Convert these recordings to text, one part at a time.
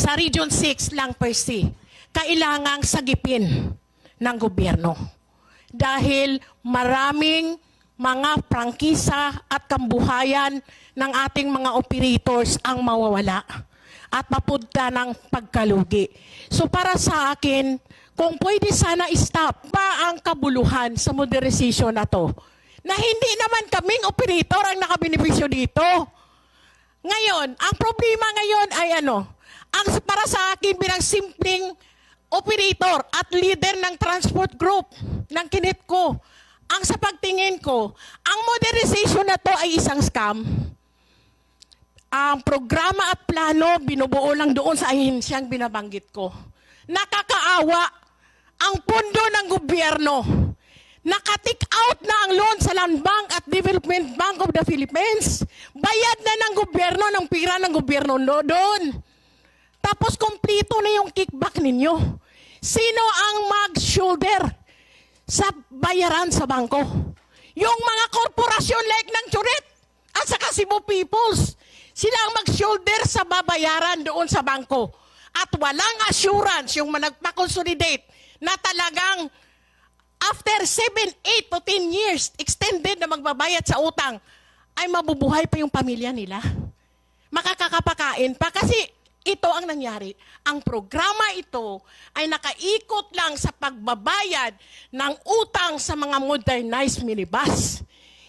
sa Region 6 lang per se, kailangang sagipin ng gobyerno. Dahil maraming mga prangkisa at kambuhayan ng ating mga operators ang mawawala at mapunta ng pagkalugi. So para sa akin, kung pwede sana stop pa ang kabuluhan sa modernization na to, na hindi naman kaming operator ang nakabenepisyo dito. Ngayon, ang problema ngayon ay ang para sa akin bilang simpleng operator at leader ng transport group ng Kinetco, ang sa pagtingin ko, ang modernization na to ay isang scam. Ang programa at plano, binubuo lang doon sa ahensyang binabanggit ko. Nakakaawa ang pondo ng gobyerno. Naka-take out na ang loan sa Land Bank at Development Bank of the Philippines. Bayad na ng gobyerno, ng pira ng gobyerno doon. Tapos kompleto na yung kickback ninyo. Sino ang mag-shoulder sa bayaran sa bangko? Yung mga korporasyon like ng Churet at saka Cebu Peoples. Sila ang mag-shoulder sa babayaran doon sa bangko. At walang assurance yung nagpa-consolidate na talagang after 7, 8 to 10 years, extended na magbabayad sa utang, ay mabubuhay pa yung pamilya nila. Makakakapakain pa kasi ito ang nangyari. Ang programa ito ay nakaikot lang sa pagbabayad ng utang sa mga modernized minibus.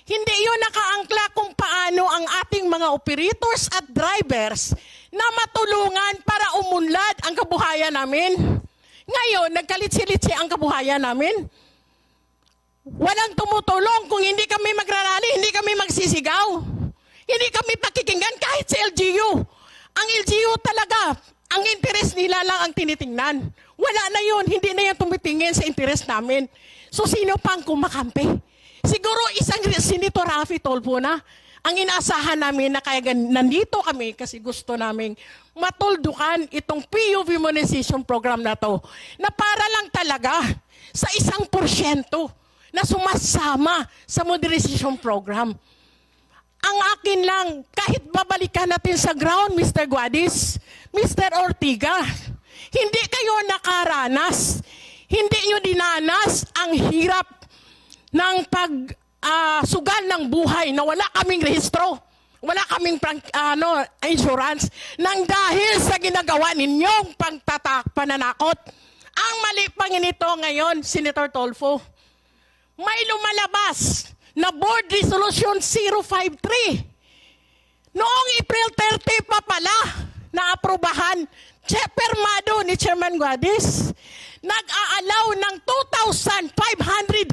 Hindi yun nakaangkla kung paano ang ating mga operators at drivers na matulungan para umunlad ang kabuhayan namin. Ngayon, nagkalitsi-litsi ang kabuhayan namin. Walang tumutulong kung hindi kami magrarally, hindi kami magsisigaw. Hindi kami pakikinggan kahit sa LGU. Ang LGU talaga, ang interest nila lang ang tinitingnan. Wala na yun, hindi na yan tumitingin sa interest namin. So sino pang kumakampi? Siguro isang Senator Raffy Tulfo na ang inaasahan namin na kaya nandito kami kasi gusto namin matuldukan itong PUV monetization program na to na para lang talaga sa 1% na sumasama sa modernization program. Ang akin lang, kahit babalikan natin sa ground, Mr. Guadis, Mr. Ortiga, hindi kayo nakaranas, hindi nyo dinanas ang hirap ng sugal ng buhay na wala kaming rehistro, wala kaming insurance, nang dahil sa ginagawa ninyong pananakot. Ang mali pa nito ngayon, Senator Tulfo, may lumalabas na Board Resolution 053. Noong April 30 pa pala, naaprubahan, permado ni Chairman Guadis, nag-aalaw ng 2,500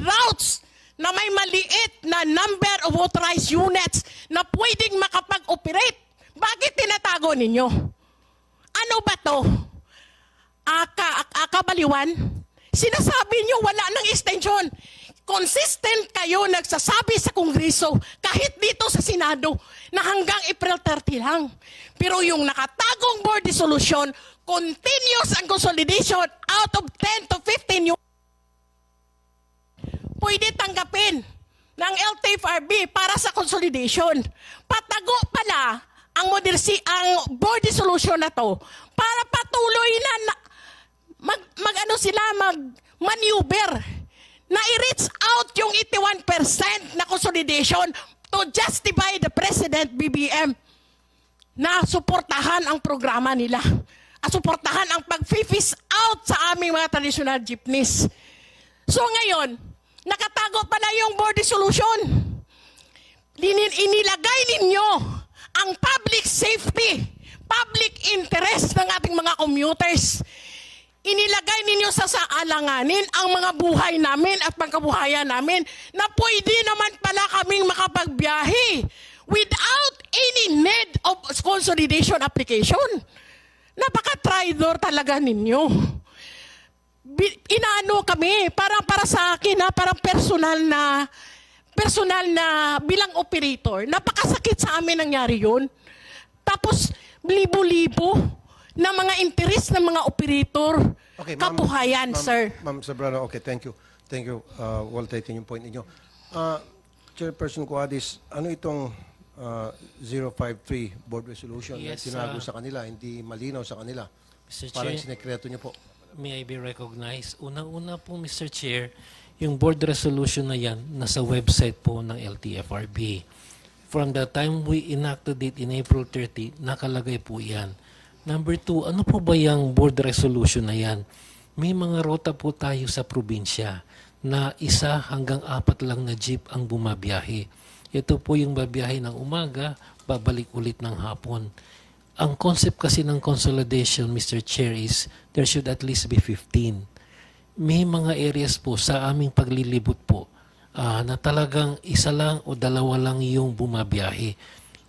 routes na may maliit na number of authorized units na pwedeng makapag-operate. Bakit tinatago ninyo? Ano ba to? Kabaliwan? Sinasabi nyo wala ng extension. Consistent kayo nagsasabi sa Kongreso, kahit dito sa Senado, na hanggang April 30 lang. Pero yung nakatagong board resolution, continuous ang consolidation out of 10 to 15 yung pwede tanggapin ng LTFRB para sa consolidation. Patago pala ang board resolution na to para patuloy na mag-maneuver na i-reach out yung 81% na consolidation to justify the President BBM na suportahan ang programa nila at suportahan ang pag-fish out sa aming mga traditional jeepneys. So ngayon, nakatago pala yung board resolution. Inilagay ninyo ang public safety, public interest ng ating mga commuters. Inilagay ninyo sa alanganin ang mga buhay namin at pangkabuhayan namin na pwede naman pala kaming makapagbiyahe without any need of consolidation application. Napaka-traitor talaga ninyo. Inaano kami, para sa akin, parang personal na bilang operator, napakasakit sa amin nangyari yun. Tapos, libo-libo na mga interest ng mga operator, okay, kabuhayan, sir. Ma'am Sobrano, okay, thank you. Thank you. Well taken yung point ninyo. Chairperson Cuadis, ano itong 053 board resolution na tinago sa kanila, hindi malinaw sa kanila? Mr. Parang Chair, sinekreto niyo po. may I be recognized? Una-una po, Mr. Chair, yung board resolution na yan, nasa website po ng LTFRB. From the time we enacted it in April 30, nakalagay po yan. Number 2, ano po ba yung board resolution na yan? May mga rota po tayo sa probinsya na 1 hanggang 4 lang na jeep ang bumabiyahe. Ito po yung babiyahe ng umaga, babalik ulit ng hapon. Ang concept kasi ng consolidation, Mr. Chair, is there should at least be 15. May mga areas po sa aming paglilibot po na talagang 1 lang o 2 lang yung bumabiyahe.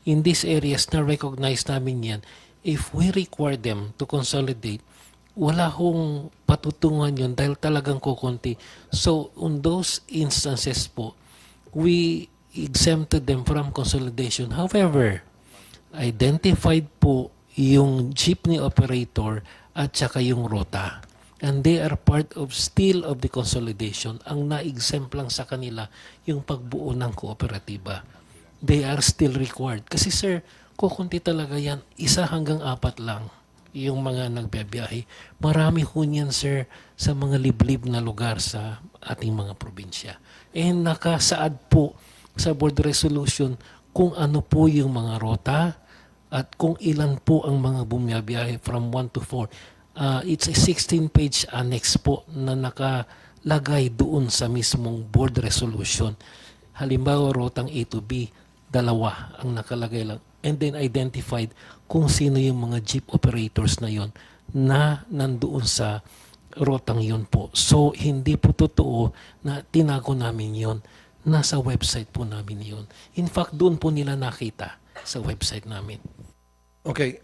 In these areas na recognize namin yan, if we require them to consolidate, wala hong patutungan yun dahil talagang kukunti. So, on those instances po, we exempted them from consolidation. However, identified po yung jeepney operator at saka yung rota. And they are part of still of the consolidation. Ang na-exempt lang sa kanila yung pagbuo ng kooperatiba. They are still required. Kasi sir, kukunti talaga yan. 1 hanggang 4 lang yung mga nagbibiyahe. Marami ho niyan sir sa mga liblib na lugar sa ating mga probinsya. And nakasaad po sa board resolution kung ano po yung mga rota at kung ilan po ang mga bumiyabiyahe from 1 to 4. It's a 16-page annex po na nakalagay doon sa mismong board resolution. Halimbawa, rotang A to B, 2 ang nakalagay lang. And then identified kung sino yung mga jeep operators na yon na nandoon sa rotang yon po. So, hindi po totoo na tinago namin yon. Nasa website po namin yon. In fact, doon po nila nakita sa website namin. Okay.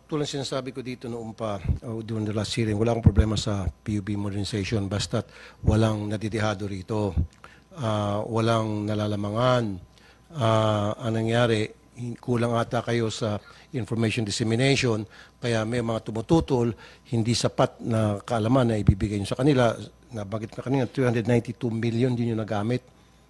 Tulad sinasabi ko dito noong pa, during the last hearing, wala akong problema sa PUB modernization basta't walang nadidihado rito. Walang nalalamangan. Ang nangyari, kulang ata kayo sa information dissemination, kaya may mga tumututol, hindi sapat na kaalaman na ibibigay nyo sa kanila. Nabanggit na kanina, 392 million din yung nagamit.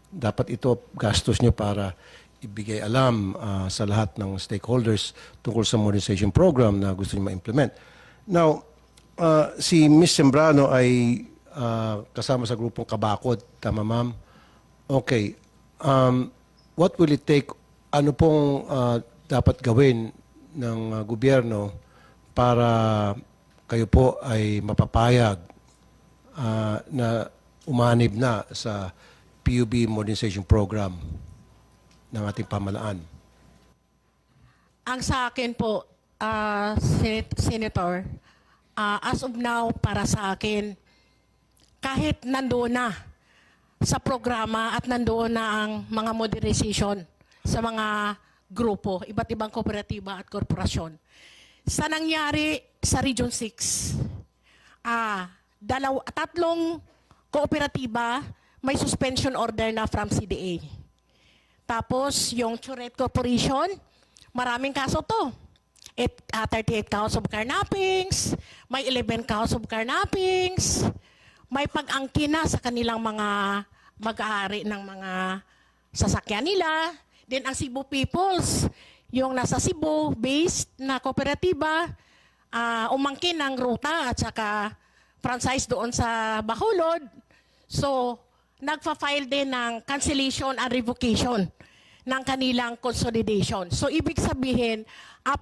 Dapat ito gastos nyo para ibigay alam sa lahat ng stakeholders tungkol sa modernization program na gusto nyo ma-implement. Now, si Ms. Sembrano ay kasama sa grupong Kabakod. Tama, ma'am? Okay. What will it take? Ano pong dapat gawin ng gobyerno para kayo po ay mapapayag na umanib na sa PUB modernization program ng ating pamalaan? Ang sa akin po, Senator, as of now, para sa akin, kahit nandoon na sa programa at nandoon na ang mga modernization sa mga grupo, iba't ibang kooperatiba at korporasyon. Sa nangyari sa Region 6, 3 kooperatiba may suspension order na from CDA. Tapos yung Churet Corporation, maraming kaso to. 38 counts of carnappings, may 11 counts of carnappings, may pag-angkin na sa kanilang mga mag-aari ng mga sasakyan nila. Then ang Cebu Peoples, yung nasa Cebu based na kooperatiba, umangkin ng ruta at saka franchise doon sa Bacolod. So, nagfa-file din ng cancellation and revocation ng kanilang consolidation. So, ibig sabihin,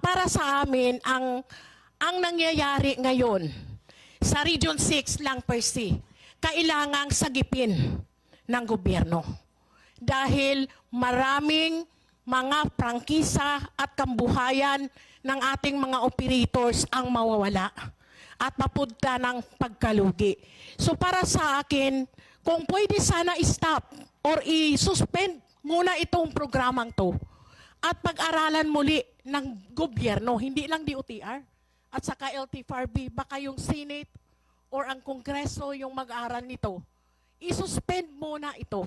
para sa amin, ang nangyayari ngayon sa Region 6 lang per se, kailangang sagipin ng gobyerno. Dahil maraming mga prangkisa at kambuhayan ng ating mga operators ang mawawala at mapunta ng pagkalugi. So para sa akin, kung pwede sana i-stop or i-suspend muna itong programang to at pag-aralan muli ng gobyerno, hindi lang DOTR at saka LTFRB, baka yung Senate or ang Kongreso yung mag-aral nito, i-suspend muna ito